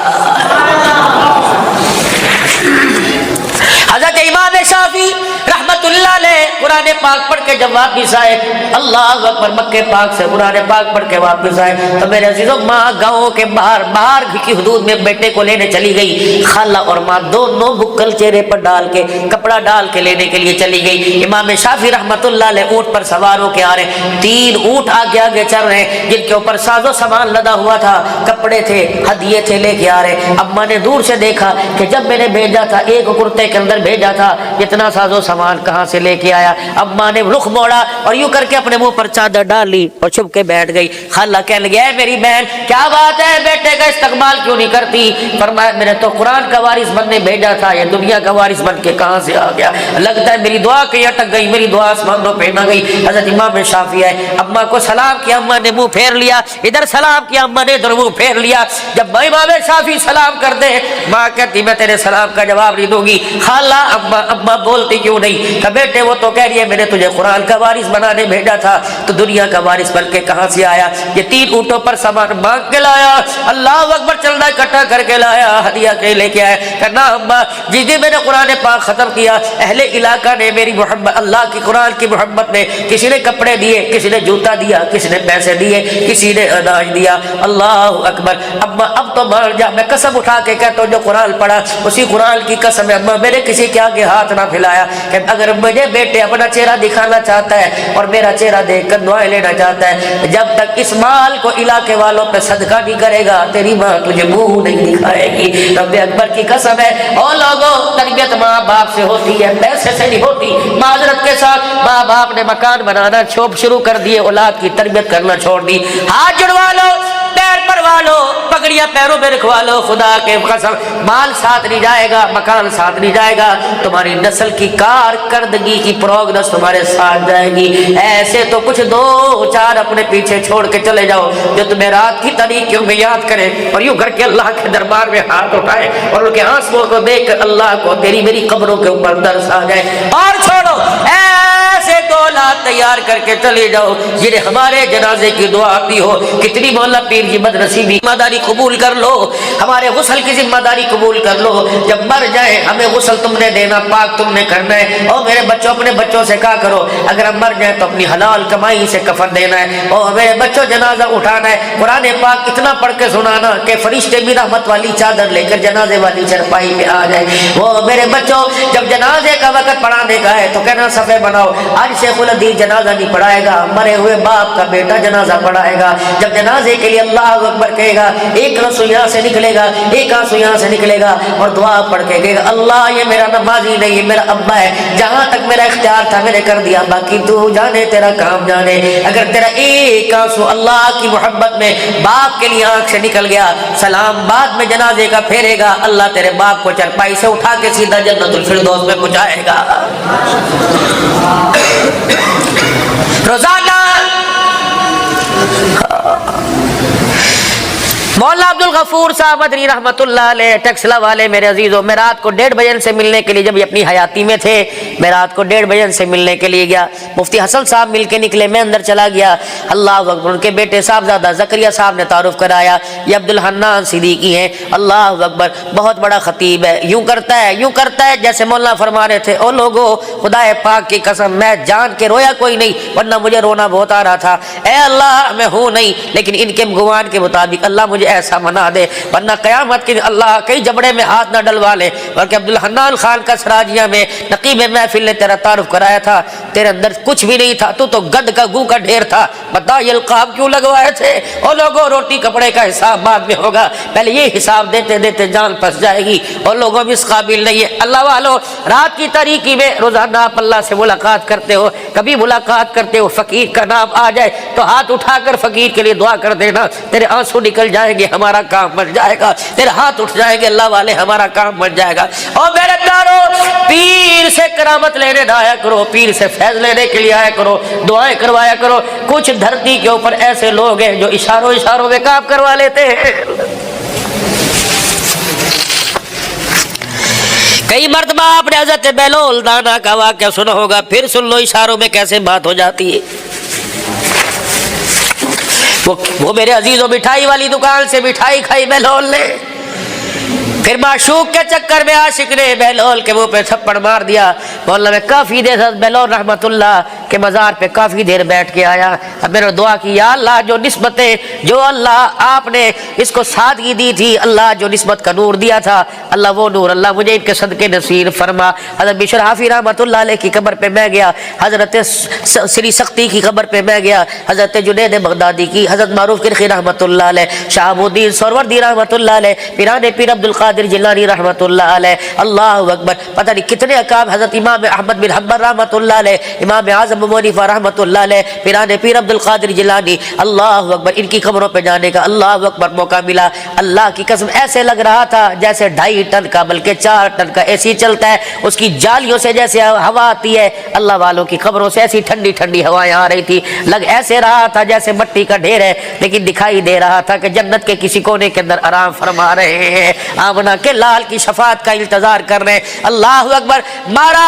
Speaker 2: حضرت امام شافعی رحمت اللہ علیہ قرآن پاک پڑھ کے جب واپس آئے، اللہ اکبر، مکہ پاک سے قرآن پاک پڑھ کے واپس آئے تو میرے عزیزوں ماں گاؤں کے باہر کی حدود میں بیٹے کو لینے چلی گئی، خالہ اور ماں دونوں بکل چہرے پر ڈال کے کپڑا ڈال کے لینے کے لیے چلی گئی۔ امام شافعی رحمت اللہ علیہ اونٹ پر سوار ہو کے آ رہے، 3 اونٹ آگے آگے چل رہے جن کے اوپر ساز و سامان لدا ہوا تھا، کپڑے تھے، ہدیے تھے، لے کے آ رہے۔ اماں نے دور سے دیکھا کہ جب میں نے بھیجا تھا ایک کرتے کے اندر بھیجا تھا، اتنا ساز و سامان کہاں سے لے کے آیا؟ اماں نے رخ موڑا اور یوں کر کے اپنے منہ پر چادر ڈال لی اور چھپ کے بیٹھ گئی۔ خالہ کہنے لگی اے میری بہن کیا بات ہے، بیٹے کا استقبال کیوں نہیں کرتی؟ فرمایا میں نے تو قرآن کا وارث بننے بھیجا تھا، یہ دنیا کا وارث بن کے کہاں سے آ گیا؟ لگتا ہے میری دعا کہیں اٹک گئی، میری دعا آسمانوں پہ نہ گئی۔ حضرت امام شافعی آئے، اماں کو سلام کیا، اماں نے منہ پھیر لیا، ادھر سلام کیا، اماں نے ادھر منہ پھیر لیا۔ جب امام شافعی سلام کر دے، ماں کہتی میں تیرے سلام کا جواب نہیں دوں گی۔ خالہ اماں بولتی کیوں نہیں؟ کہ بیٹے وہ تو کہہ ٹھہریے، میں نے تجھے قرآن کا وارث بنانے بھیجا تھا، تو دنیا کا وارث بن کے کہاں سے آیا؟ یہ 3 اونٹوں پر سامان مانگ کے لایا، اللہ اکبر، چلنا اکٹھا کر کے لایا، ہدیہ کے لے کے آیا، کہنا اماں جس دن میں نے قرآن پاک ختم کیا، اہل علاقہ نے میری محبت، اللہ کی قرآن کی محبت میں کسی نے کپڑے دیے، کسی نے جوتا دیا، کسی نے پیسے دیے، کسی نے اناج دیا، اللہ اکبر۔ اماں اب تو مان جا، میں قسم اٹھا کے کہتا ہوں جو قرآن پڑھا اسی قرآن کی قسم ہے اماں، میرے کسی کے آگے ہاتھ نہ پھیلایا، کہ اگر مجھے بیٹے اپنا چہرہ دکھانا چاہتا ہے اور میرا چہرہ دیکھ کر دعائیں لینا چاہتا ہے، جب تک اس مال کو علاقے والوں پہ صدقہ نہیں کرے گا تیری ماں تجھے منہ نہیں دکھائے گی۔ رب اکبر کی قسم ہے، او لوگوں تربیت ماں باپ سے ہوتی ہے، پیسے سے نہیں ہوتی۔ معذرت کے ساتھ ماں باپ نے مکان بنانا شروع کر دیے، اولاد کی تربیت کرنا چھوڑ دی، ہاتھ جڑوا لو، پیر پروا لو، پگڑیاں پیروں میں رکھوا لو، خدا کے قسم مال ساتھ نہیں جائے گا، مکان ساتھ نہیں جائے گا، تمہاری نسل کی کارکردگی کی پروگرس تمہارے ساتھ جائے گی۔ ایسے تو کچھ 2-4 اپنے پیچھے چھوڑ کے چلے جاؤ جو تمہیں رات کی طریقوں میں یاد کریں اور یوں کر کے اللہ کے دربار میں ہاتھ اٹھائے اور ان کے آنسوؤں کو دیکھ کر اللہ کو تیری میری قبروں کے اوپر درس آ جائے۔ اور چھوڑو ایسے 2 اولاد تیار کر کے چلے جاؤ جنہیں ہمارے جنازے کی دعا آتی ہو، کتنی مولا پیر کی بدنصیبی، ذمہ داری قبول کر لو، ہمارے غسل کی ذمہ داری قبول کر لو، جب مر جائے ہمیں غسل تم نے دینا، پاک تم نے کرنا ہے۔ اور میرے بچوں اپنے بچوں سے کہا کرو اگر ہم مر جائیں تو اپنی حلال کمائی سے کفن دینا ہے، اور میرے بچوں جنازہ اٹھانا ہے، قرآن پاک اتنا پڑھ کے سنانا کہ فرشتے بھی رحمت والی چادر لے کر جنازے والی چرپائی پہ آ جائے۔ وہ میرے بچوں جب جنازے کا وقت پڑھانے کا ہے تو کہنا صفحے بناؤ، آج شیخ الحدیث جنازہ نہیں پڑھائے گا، مرے ہوئے باپ کا بیٹا جنازہ پڑھائے گا۔ جب جنازے کے لیے اللہ اکبر کہے گا، ایک آنسو یہاں سے نکلے گا، ایک آنسو یہاں سے نکلے گا، اور دعا پڑھ کے کہے گا اللہ یہ میرا نمازی نہیں، یہ میرا ابا ہے، جہاں تک میرا اختیار تھا میں نے کر دیا، باقی تو جانے تیرا کام جانے۔ اگر تیرا ایک آنسو اللہ کی محبت میں باپ کے لیے آنکھ سے نکل گیا، سلام بعد میں جنازے کا پھیرے گا، اللہ تیرے باپ کو چرپائی سے اٹھا کے سیدھا جنت الفردوس میں پہنچائے گا۔ روزانہ مولانا عبد الغفور صاحب مدنی رحمت اللہ علیہ ٹیکسلا والے میرے عزیزوں، میں رات کو 1:30 بجے سے ملنے کے لیے، جب یہ اپنی حیاتی میں تھے میں رات کو 1:30 بجے سے ملنے کے لیے گیا، مفتی حسن صاحب مل کے نکلے، میں اندر چلا گیا، اللہ اکبر، ان کے بیٹے صاحبزادہ زکریا صاحب نے تعارف کرایا، یہ عبد الحنان صدیقی ہیں، اللہ اکبر، بہت بڑا خطیب ہے، یوں کرتا ہے جیسے مولانا فرما رہے تھے، او لوگو خدا پاک کی قسم میں جان کے رویا کوئی نہیں ورنہ مجھے رونا بہت آ رہا تھا، اے اللہ میں ہوں نہیں لیکن ان کے گمان کے مطابق اللہ مجھے ایسا منا دے ورنہ قیامت کے اللہ کئی جبڑے میں ہاتھ نہ ڈلوا لے، بلکہ عبد الحنان خان کا سراجیہ میں نقیب محفل نے تیرا تعارف کرایا تھا، تیرے اندر کچھ بھی نہیں تھا، تو گد کا گو کا ڈھیر تھا، بتا یہ القاب کیوں لگوائے تھے؟ اور لوگوں روٹی کپڑے کا حساب بعد میں ہوگا، پہلے یہ حساب دیتے دیتے جان پھنس جائے گی، اور لوگوں بھی اس قابل نہیں ہے۔ اللہ والو رات کی تاریکی میں روزانہ آپ اللہ سے ملاقات کرتے ہو، کبھی ملاقات کرتے ہو فقیر کا نام آ جائے تو ہاتھ اٹھا کر فقیر کے لیے دعا کر دینا، تیرے آنسو نکل جائیں گے، ہمارا کام بن جائے گا، تیرے ہاتھ اٹھ جائیں گے اللہ والے، ہمارا کام بن جائے گا۔ اور میرے پیارو پیر سے کرامت لینے نہ آیا کرو، پیر سے فیض لینے کے لیے آیا کرو، دعائیں کروایا کرو۔ کچھ دھرتی کے اوپر ایسے لوگ ہیں جو اشاروں میں کام کروا لیتے ہیں۔ کئی مرتبہ آپ نے حضرت بہلول دانا کا واقعہ سنا ہوگا، پھر سن لو اشاروں میں کیسے بات ہو جاتی ہے۔ وہ میرے عزیزوں مٹھائی والی دکان سے مٹھائی کھائی بہلول نے، پھر معشوق کے چکر میں عاشق نے بہلول کے منہ پہ تھپڑ مار دیا۔ مولانا میں کافی دیر بہلول رحمت اللہ کے مزار پہ کافی دیر بیٹھ کے آیا، اب میں نے دعا کی یا اللہ جو نسبتیں جو اللہ آپ نے اس کو سادگی دی تھی، اللہ جو نسبت کا نور دیا تھا، اللہ وہ نور اللہ مجھے ان کے صدقے نصیب فرما۔ حضرت بشر حافی رحمت اللہ علیہ کی قبر پہ میں گیا، حضرت سری سختی کی قبر پہ میں گیا، حضرت جنید بغدادی کی، حضرت معروف کرخی رحمت اللہ علیہ، شہاب الدین سہروردی رحمت اللہ علیہ، پیران پیر عبد القادر جیلانی رحمت اللہ علیہ، اللہ اکبر، پتہ نہیں کتنے اکاب، حضرت امام احمد بن حنبل رحمت اللہ علیہ، امام اعظم ابو حنیفہ رحمت اللہ علیہ، پیران پیر عبد القادر جیلانی، اللہ اکبر، ان کی قبروں پہ جانے کا اللہ اکبر موقع ملا۔ اللہ کی قسم ایسے لگ رہا تھا جیسے 2.5 ٹن کا بلکہ 4 ٹن کا اے سی چلتا ہے، اس کی جالیوں سے جیسے ہوا آتی ہے، اللہ والوں کی قبروں سے ایسی ٹھنڈی ٹھنڈی ہوائیں آ رہی تھی، لگ ایسے رہا تھا جیسے مٹی کا ڈھیر ہے، لیکن دکھائی دے رہا تھا کہ جنت کے کسی کونے کے اندر آرام فرما رہے ہیں، آمنہ کے لال کی شفاعت کا انتظار کر رہے ہیں۔ اللہ اکبر، مارا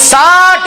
Speaker 2: 60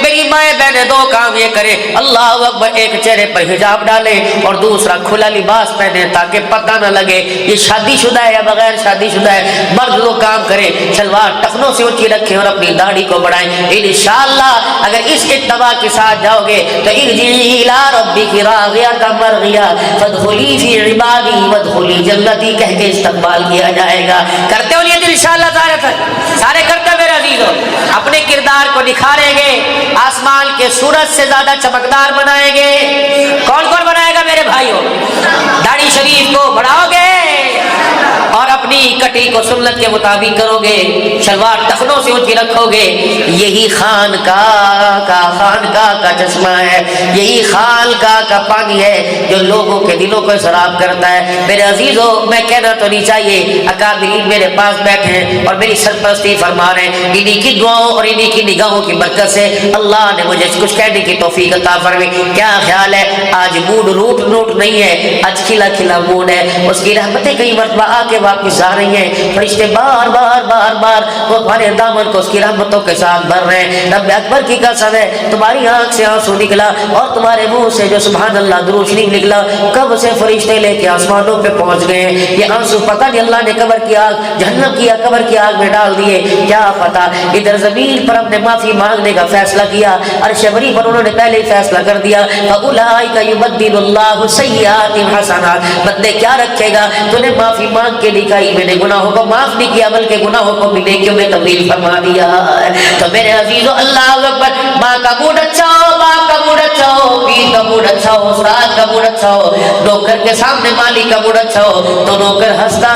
Speaker 2: میری مائیں بہنیں دو کام یہ کرے, اللہ اکبر, ایک چہرے پر حجاب ڈالے اور دوسرا کھلا لباس پہنے تاکہ پتہ نہ لگے یہ شادی شدہ ہے یا بغیر شادی شدہ ہے. مرد لوگ کام کرے, شلوار ٹخنوں سے اونچی رکھیں اور اپنی داڑھی کو بڑھائیں. انشاءاللہ اگر اس اتباع کے ساتھ جاؤ گے تو ارجعی الی ربک راغیۃ مرضیہ فادخلی فی عبادی وادخلی جنتی کہہ کے استقبال کیا جائے گا. کرتے ہو نیت انشاءاللہ سارے کرتے ہیں میرے عزیزو. اپنے کردار کو نکھاریں گے, آسمان کے سورج سے زیادہ چمکدار بنائیں گے. کون کون بنائے گا میرے بھائیوں؟ داڑھی شریف کو بڑھاؤ گے اور اپنی کٹی کو سنت کے مطابق کرو گے, شلوار ٹخنوں سے اونچی رکھو گے. یہی خانقاہ کا چشمہ ہے, یہی خانقاہ کا پانی ہے جو لوگوں کے دلوں کو سراب کرتا ہے. میرے عزیزو, میں کہنا تو نہیں چاہیے, اکابرین میرے پاس بیٹھے ہیں اور میری سرپرستی فرما رہے ہیں. انہی کی دعاؤں اور انہی کی نگاہوں کی برکت سے اللہ نے مجھے کچھ کہنے کی توفیق عطا فرمائی. کیا خیال ہے, آج موڈ روٹ نہیں ہے, آج کھلا کھلا موڈ ہے. اس کی رحمتیں کئی مرتبہ آ کے واپس آ رہی ہیں. فرشتے بار بار وہ ہمارے دامن کو اس کی رحمتوں کے ساتھ بھر رہے ہیں. رب اکبر کی قسم ہے, تمہاری آنکھ سے آنسو نکلا اور تمہارے منہ سے جو سبحان اللہ درود شریف نکلا, کب سے فرشتے لے کے آسمانوں پہ پہنچ گئے. یہ آنسو پتہ نہیں اللہ نے قبر کی آگ, جہنم کی قبر کی آگ میں ڈال دیے, کیا پتہ. ادھر زمین پر اپنے معافی مانگنے کا فیصلہ کیا, عرش بری پر انہوں نے پہلے ہی فیصلہ کر دیا. فاولئک یبدل اللہ سیئات حسنات. بندے کیا رکھے گا, تو نے معافی مانگ کے دکھائی, میں نے گناہوں کو معاف نہیں کیا بلکہ گناہوں کو بھی نیکیوں میں تبدیل فرما دیا. تو میرے عزیزو, اللہ اکبر, ماں کا موڈ اچھا ہو, باپ کا موڈ اچھا ہو, پیر کا موڈ اچھا ہو, استاد کا موڈ اچھا ہو, نوکر کے سامنے مالک کا موڈ اچھا ہو تو نوکر ہنستا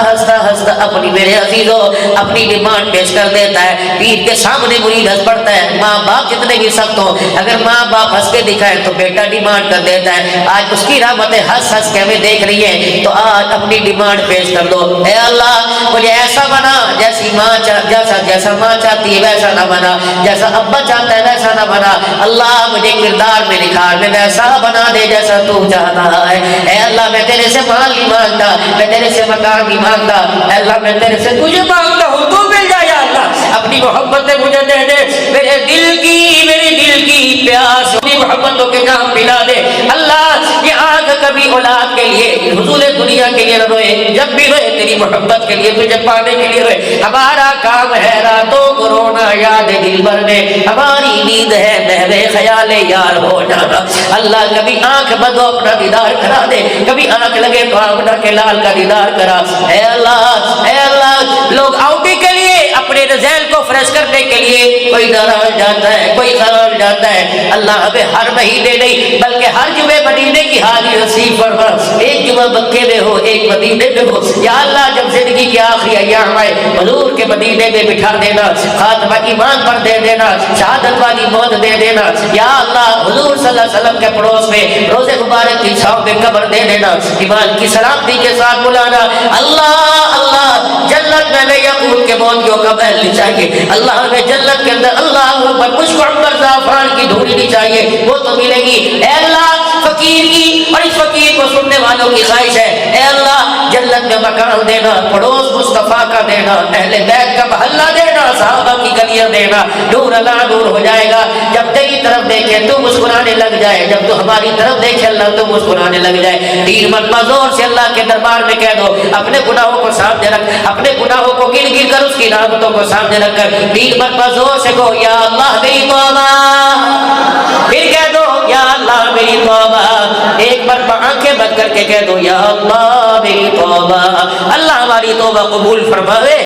Speaker 2: اپنی, میرے عزیزو, اپنی ڈیمانڈ پیش کر دیتا ہے. پیر کے سامنے مرید ہنس پڑتا ہے. ماں باپ جتنے بھی سخت ہو, اگر ماں باپ ہنس کے دکھائے تو بیٹا ڈیمانڈ کر دیتا ہے. آج اس کی رحمتیں ہنس کے ہمیں دیکھ رہی ہیں, تو آج اپنی ڈیمانڈ پیش کر دو. اے اللہ, مجھے ایسا بنا جیسا ماں چاہتی ہے ویسا نہ بنا, جیسا ابا چاہتا ہے ویسا نہ بنا. اللہ مجھے کردار میں نکھار میں ویسا بنا دے جیسا تو چاہتا ہے. اے اللہ, میں تیرے سے مال نہیں مانگتا, میں تیرے سے مکان نہیں مانگتا. اے اللہ, میں تیرے سے تجھے مانگتا ہوں, تو مل جائے. اللہ اپنی محبت مجھے دے دے, میرے دل کی پیاس اپنی محبتوں کے نام پلا دے. اللہ یہ آنکھ کبھی اولاد کے لیے, حضور دنیا کے لیے نہ روئے, جب بھی روئے تیری محبت کے لیے, تجھے پانے کے لیے روئے. ہمارا کام ہے راتوں کو رونا, یاد دل بھر میں ہماری نیند ہے بہرے خیال یار ہو جانا. اللہ کبھی آنکھ بند ہو اپنا دیدار کرا دے, کبھی آنکھ لگے تو آمنہ کے لال کا دیدار کرا. اے اللہ, لوگ آؤٹی کے لیے اپنے رزیل کو فریش کرنے کے لیے کوئی ناراض جاتا ہے, کوئی خراب جاتا ہے. اللہ ہمیں ہر مہینے نہیں بلکہ ہر جمعے مدینے کی حاضری نصیب فرما. ایک جمعہ مکے میں ہو, ایک مدینے میں ہو. یا اللہ, جب زندگی کی آخری ایام آئے حضور کے مدینے میں بٹھا دینا, خاتمہ ایمان پر دے دینا, شہادت والی موت دے دینا. یا اللہ, حضور صلی اللہ علیہ وسلم کے پڑوس میں روزے مبارک کی چھاؤں میں قبر دے دینا, ایمان کی سلامتی کے ساتھ بلانا. اللہ جنت میں یعقوب کے موت کی قبر نہیں چاہیے. اللہ ہمیں جنت کے اندر اللہ پر کچھ کو عمر زعفران کی دھوڑی نہیں چاہیے, وہ تو ملے گی. اے اللہ, فقیر کی اور اس فقیر کو سننے والوں کی خواہش ہے, اے اللہ جنت میں مکان دینا, پڑوس مصطفیٰ کا دینا, اہل بیت کا محلہ دینا, صحابہ کی گلیاں دینا. نور اللہ نور ہو جائے گا. جب تیری طرف دیکھے تو مسکرانے لگ جائے, جب تو ہماری طرف دیکھے اللہ تو مسکرانے لگ جائے. 3 مرتبہ زور سے اللہ کے دربار میں کہہ دو, اپنے گناہوں کو سامنے رکھ, اپنے گناہوں کو گن گن کر اس کی رحمتوں کو سامنے رکھ کر 3 مرتبہ زور سے کہو, یا اللہ میری توبہ. پھر کہہ دو, یا اللہ میری توبہ. ایک مرتبہ آنکھیں بند کر کے کہہ دو, یا اللہ میری توبہ. اللہ ہماری توبہ قبول فرمائے.